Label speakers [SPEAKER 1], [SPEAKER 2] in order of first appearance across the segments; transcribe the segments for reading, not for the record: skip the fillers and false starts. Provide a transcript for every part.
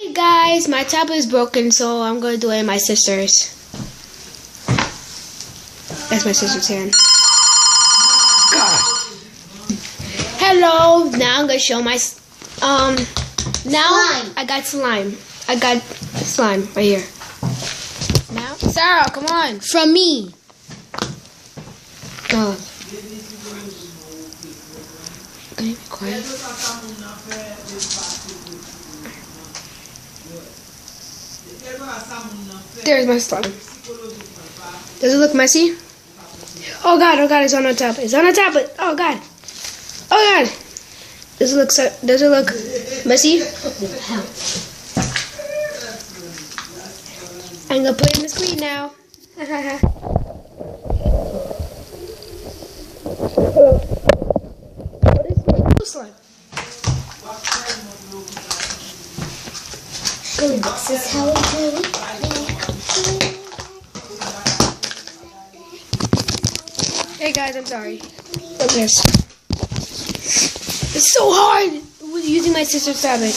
[SPEAKER 1] Hey guys, my tablet is broken, so I'm gonna do it in my sister's. That's my sister's hand. God. Hello. Now I'm gonna show my now
[SPEAKER 2] slime.
[SPEAKER 1] I got slime. I got slime right here. Now, Sarah, come on.
[SPEAKER 2] From me.
[SPEAKER 1] Oh. Can you be quiet? There's my slime. Does it look messy? Oh god, it's on a tablet. It's on a tablet. Oh god. Oh god. Does it look messy? I'm gonna put it in the screen now. What is my slime?
[SPEAKER 2] This is how we do it.
[SPEAKER 1] Hey guys, I'm sorry. Look at this. It's so hard with using my sister's tablet.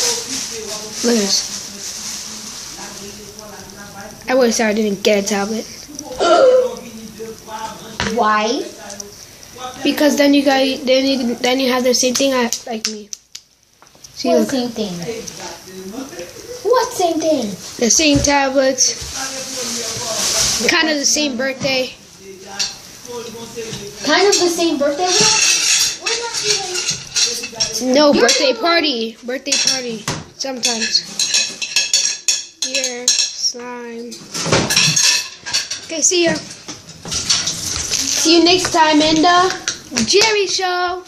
[SPEAKER 1] Look at this. I wish I didn't get a tablet.
[SPEAKER 2] Why?
[SPEAKER 1] Because then you have the same thing like me. See,
[SPEAKER 2] What
[SPEAKER 1] look.
[SPEAKER 2] same thing? What same thing?
[SPEAKER 1] The same tablets. Kind of the same birthday.
[SPEAKER 2] Kind of the same birthday. We're not even.
[SPEAKER 1] No, birthday party. Birthday party. Sometimes. Here, slime. Okay, see ya. See you next time in the Jerry Show.